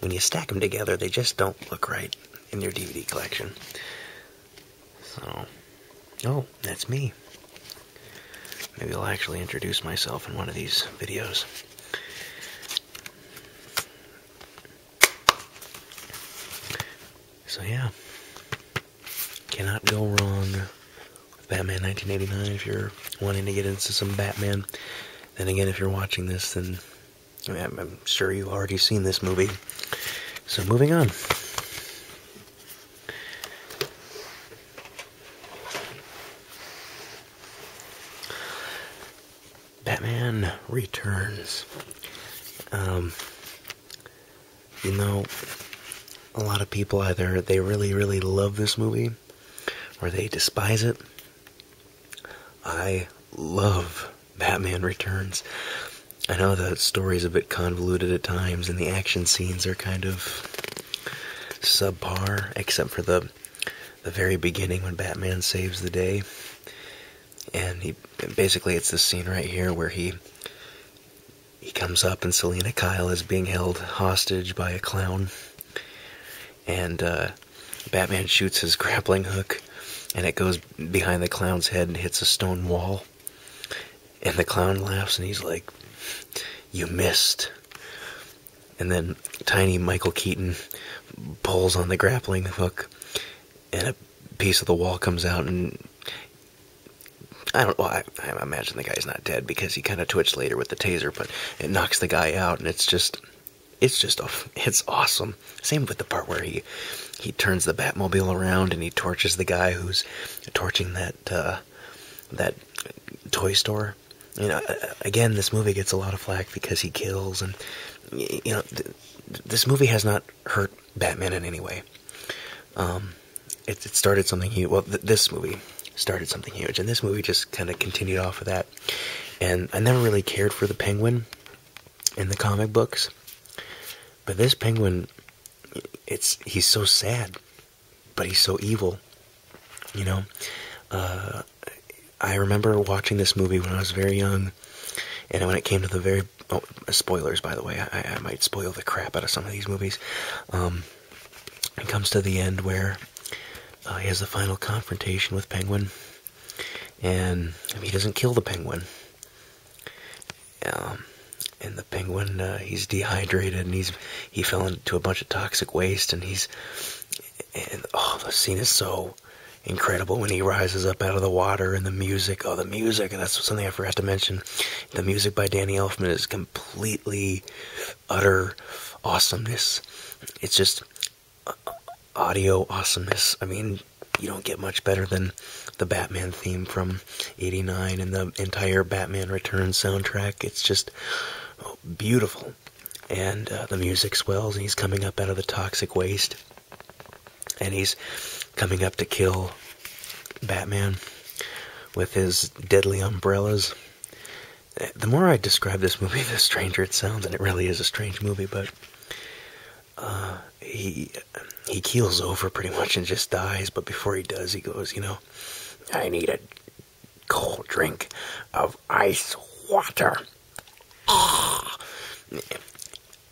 when you stack them together, they just don't look right in your DVD collection. So, oh, that's me. Maybe I'll actually introduce myself in one of these videos. So yeah, cannot go wrong with Batman 1989 if you're wanting to get into some Batman. Then again, if you're watching this, then I'm sure you've already seen this movie. So moving on. Batman Returns. You know, a lot of people either they really, really love this movie or they despise it. I love Batman Returns. I know the story's a bit convoluted at times and the action scenes are kind of subpar, except for the very beginning when Batman saves the day. And basically it's this scene right here where he comes up and Selina Kyle is being held hostage by a clown. And Batman shoots his grappling hook and it goes behind the clown's head and hits a stone wall. And the clown laughs and he's like, "You missed." And then tiny Michael Keaton pulls on the grappling hook and a piece of the wall comes out and I imagine the guy's not dead because he kind of twitched later with the taser, but it knocks the guy out, and it's awesome. Same with the part where he turns the Batmobile around and he torches the guy who's torching that toy store. You know, again, this movie gets a lot of flack because he kills, and you know, this movie has not hurt Batman in any way. It started something huge. Well, this movie started something huge, and this movie just kind of continued off of that. And I never really cared for the Penguin in the comic books, but this Penguin, he's so sad, but he's so evil. You know, I remember watching this movie when I was very young, and when it came to the very spoilers, by the way, I might spoil the crap out of some of these movies. It comes to the end where he has the final confrontation with Penguin, and he doesn't kill the Penguin. And the Penguin, he's dehydrated, and he fell into a bunch of toxic waste, and the scene is so incredible when he rises up out of the water, and the music, and that's something I forgot to mention. The music by Danny Elfman is completely utter awesomeness. It's just audio awesomeness. I mean, you don't get much better than the Batman theme from '89 and the entire Batman Returns soundtrack. It's just beautiful. And the music swells, and he's coming up out of the toxic waste, and he's coming up to kill Batman with his deadly umbrellas. The more I describe this movie, the stranger it sounds, and it really is a strange movie, but he keels over pretty much and just dies, but before he does, he goes, "I need a cold drink of ice water."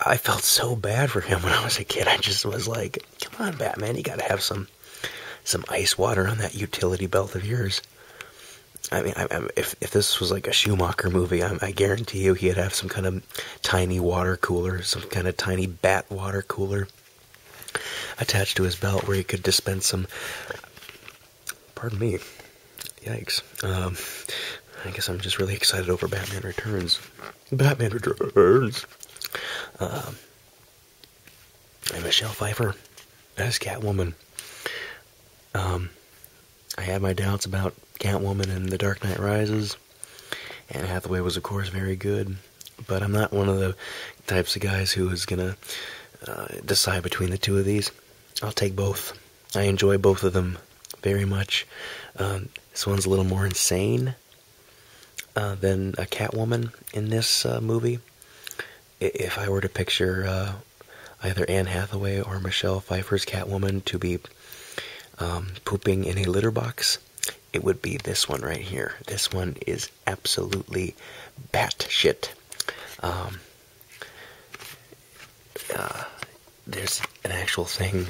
I felt so bad for him when I was a kid. I just was like, come on, Batman, you gotta have some ice water on that utility belt of yours. I mean, if this was like a Schumacher movie, I guarantee you he'd have some kind of tiny water cooler, some kind of tiny bat water cooler attached to his belt where he could dispense some. Pardon me. Yikes. I guess I'm just really excited over Batman Returns. Batman Returns. And Michelle Pfeiffer as Catwoman. I had my doubts about Catwoman in The Dark Knight Rises. Anne Hathaway was, of course, very good. But I'm not one of the types of guys who is going to decide between the two of these. I'll take both. I enjoy both of them very much. This one's a little more insane than a Catwoman in this movie. If I were to picture either Anne Hathaway or Michelle Pfeiffer's Catwoman to be pooping in a litter box, it would be this one right here. This one is absolutely batshit. there's an actual thing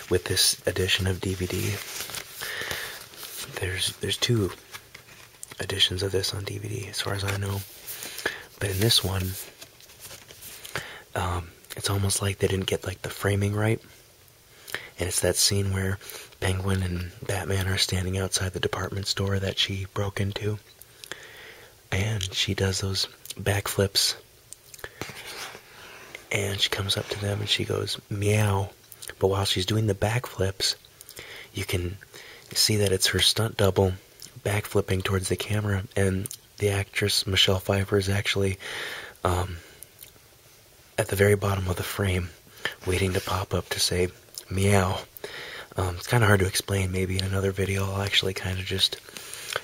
with this edition of DVD. There's two editions of this on DVD, as far as I know. But in this one, it's almost like they didn't get like the framing right. And it's that scene where Penguin and Batman are standing outside the department store that she broke into. And she does those backflips. And she comes up to them and she goes, meow. But while she's doing the backflips, you can see that it's her stunt double backflipping towards the camera. And the actress, Michelle Pfeiffer, is actually at the very bottom of the frame, waiting to pop up to say, meow. It's kind of hard to explain. Maybe in another video I'll actually kind of just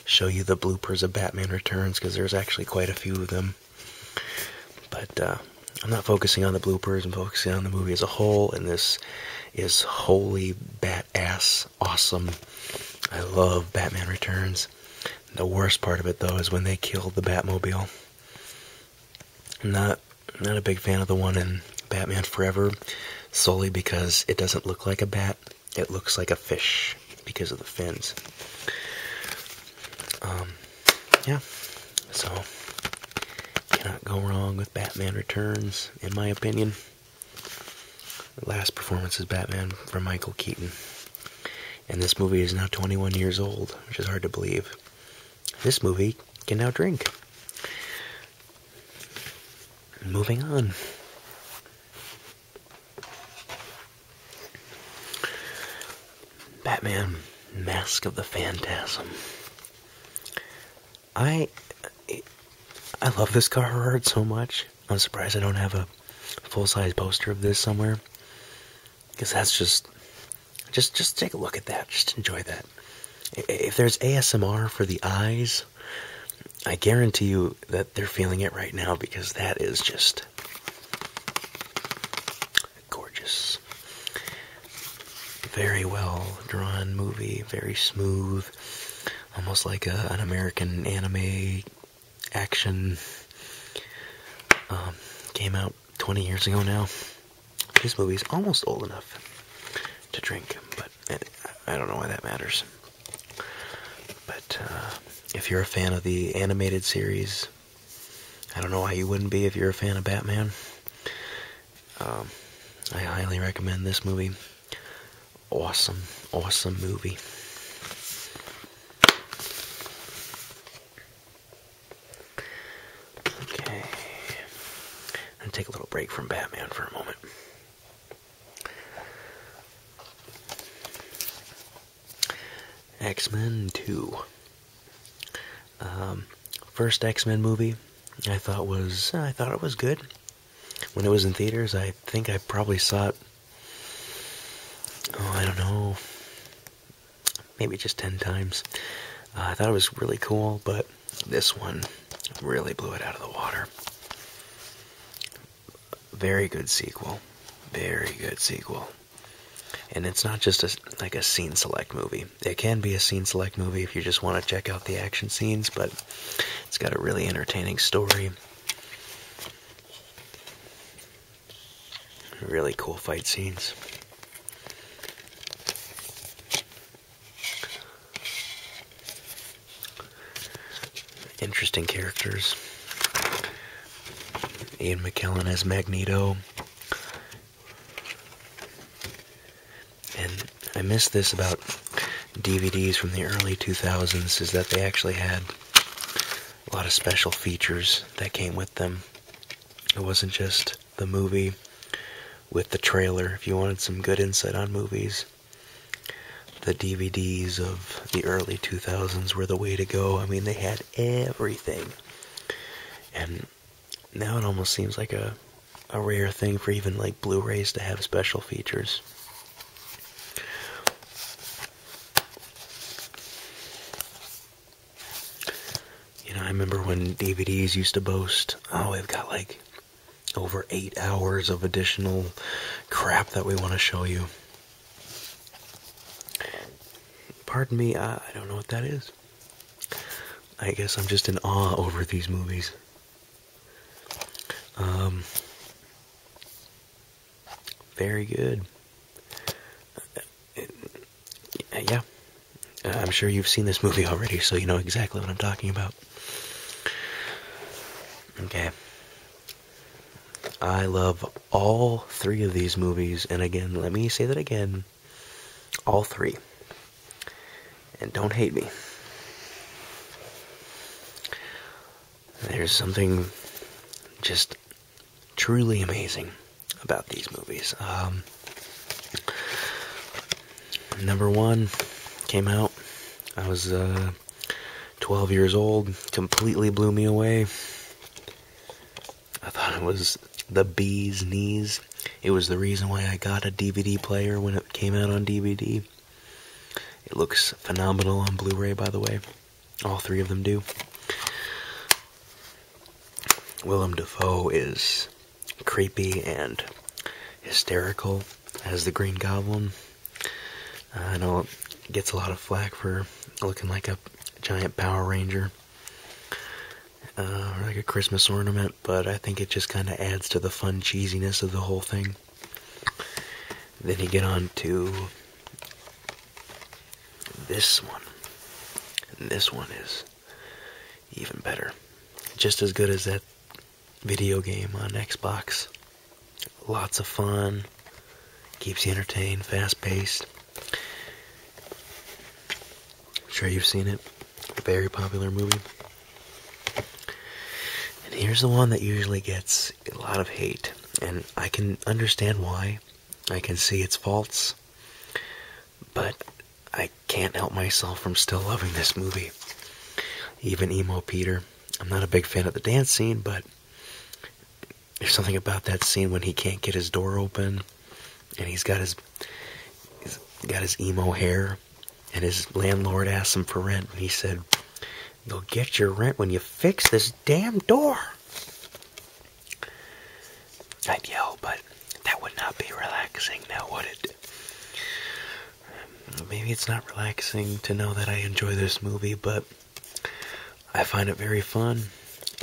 show you the bloopers of Batman Returns, because there's actually quite a few of them. But I'm not focusing on the bloopers, I'm focusing on the movie as a whole, and this is holy bat-ass awesome. I love Batman Returns. The worst part of it, though, is when they killed the Batmobile. I'm not a big fan of the one in Batman Forever, solely because it doesn't look like a bat. It looks like a fish because of the fins. Yeah, so cannot go wrong with Batman Returns, in my opinion. The last performance is Batman from Michael Keaton. And this movie is now 21 years old, which is hard to believe. This movie can now drink. Moving on. Batman Mask of the Phantasm. I love this cover art so much. I'm surprised I don't have a full-size poster of this somewhere. Because that's just take a look at that. Just enjoy that. If there's ASMR for the eyes, I guarantee you that they're feeling it right now, because that is just gorgeous. Very well drawn movie, very smooth, almost like an American anime action. Came out 20 years ago now. This movie's almost old enough to drink, but I don't know why that matters. But if you're a fan of the animated series, I don't know why you wouldn't be if you're a fan of Batman. I highly recommend this movie. Awesome, awesome movie. Okay. I'm going to take a little break from Batman for a moment. X-Men 2. First X-Men movie I thought it was good. When it was in theaters, I think I probably saw it, I don't know, maybe just 10 times. I thought it was really cool, but this one really blew it out of the water. Very good sequel. Very good sequel. And it's not just like a scene select movie. It can be a scene select movie if you just want to check out the action scenes, but it's got a really entertaining story. Really cool fight scenes. Interesting characters. Ian McKellen as Magneto. And I miss this about DVDs from the early 2000s, is that they actually had a lot of special features that came with them. It wasn't just the movie with the trailer. If you wanted some good insight on movies, the DVDs of the early 2000s were the way to go. I mean, they had everything. And now it almost seems like a rare thing for even like Blu-rays to have special features. You know, I remember when DVDs used to boast, oh, we've got like over 8 hours of additional crap that we want to show you. Pardon me, I don't know what that is. I guess I'm just in awe over these very good. Yeah, I'm sure you've seen this movie already, so you know exactly what I'm talking about. Okay. I love all three of these movies, and again, let me say that again, all three. And don't hate me. There's something just truly amazing about these movies. Number one came out, I was 12 years old, completely blew me away. I thought it was the bee's knees. It was the reason why I got a DVD player when it came out on DVD. It looks phenomenal on Blu-ray, by the way. All three of them do. Willem Dafoe is creepy and hysterical as the Green Goblin. I know it gets a lot of flack for looking like a giant Power Ranger. Or like a Christmas ornament, but I think it just kind of adds to the fun cheesiness of the whole thing. Then you get on to this one. And this one is even better. Just as good as that video game on Xbox. Lots of fun. Keeps you entertained, fast-paced. I'm sure you've seen it. A very popular movie. And here's the one that usually gets a lot of hate. And I can understand why. I can see its faults. But I can't help myself from still loving this movie. Even Emo Peter. I'm not a big fan of the dance scene, but there's something about that scene when he can't get his door open, and he's got his emo hair, and his landlord asks him for rent, and he said, "You'll get your rent when you fix this damn door." I'd yell, but that would not be relaxing, now would it? Maybe it's not relaxing to know that I enjoy this movie, but I find it very fun,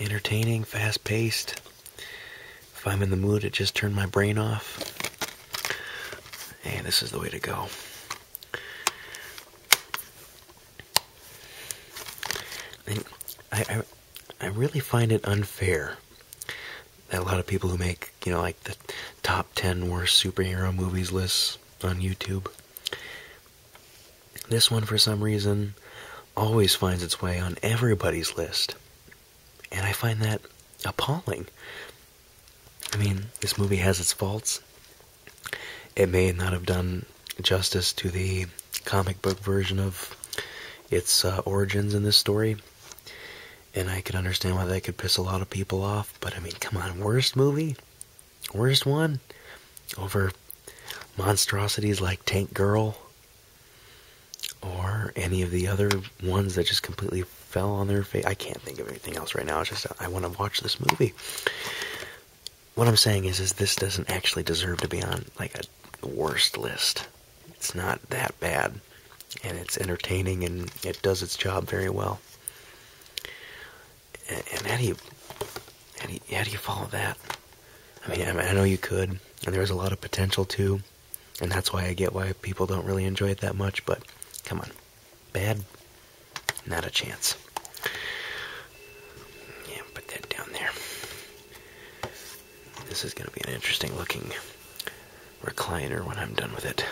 entertaining, fast-paced. If I'm in the mood to just turn my brain off, and this is the way to go. And I really find it unfair that a lot of people who make, like the top 10 worst superhero movies lists on YouTube, this one for some reason always finds its way on everybody's list. And I find that appalling. I mean, this movie has its faults. It may not have done justice to the comic book version of its origins in this story. And I can understand why that could piss a lot of people off. But I mean, come on, worst movie? Worst one? Over monstrosities like Tank Girl? Or any of the other ones that just completely fell on their face? I can't think of anything else right now. It's just, I want to watch this movie. What I'm saying is this doesn't actually deserve to be on, like, a worst list. It's not that bad. And it's entertaining, and it does its job very well. And how do you follow that? I mean, I know you could, and there's a lot of potential, too. And that's why I get why people don't really enjoy it that much, but come on. Bad? Not a chance. Yeah, put that down there. This is going to be an interesting looking recliner when I'm done with it.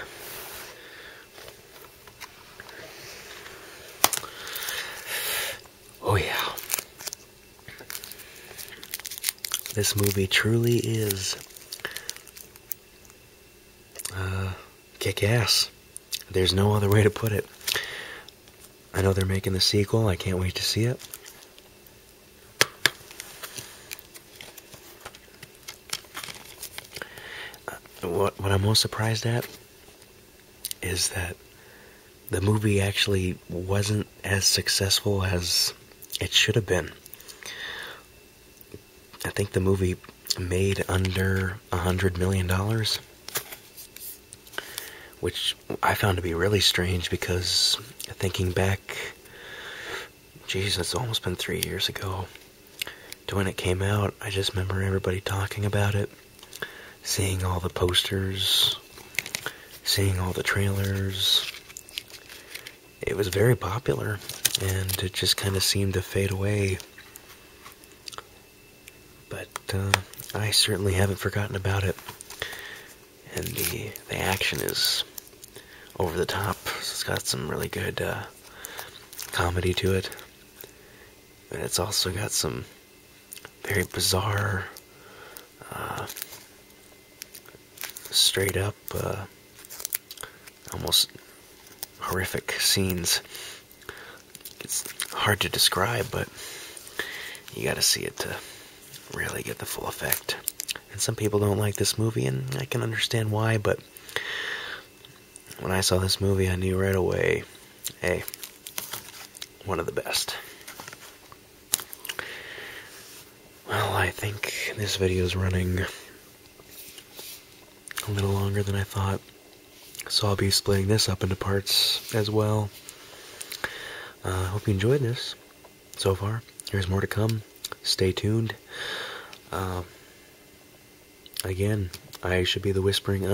Oh yeah. This movie truly is kick-ass. There's no other way to put it. I know they're making the sequel. I can't wait to see it. What I'm most surprised at is that the movie actually wasn't as successful as it should have been. I think the movie made under $100 million, which I found to be really strange because thinking back, geez, it's almost been 3 years ago to when it came out. I just remember everybody talking about it, seeing all the posters, seeing all the trailers, it was very popular, and it just kind of seemed to fade away. But I certainly haven't forgotten about it, and the action is over the top. It's got some really good comedy to it, but it's also got some very bizarre, straight up, almost horrific scenes. It's hard to describe, but you gotta see it to really get the full effect. And some people don't like this movie, and I can understand why, but when I saw this movie, I knew right away, hey, one of the best. Well, I think this video is running a little longer than I thought, so I'll be splitting this up into parts as well. Hope you enjoyed this so far. There's more to come. Stay tuned. Again, I should be the whispering,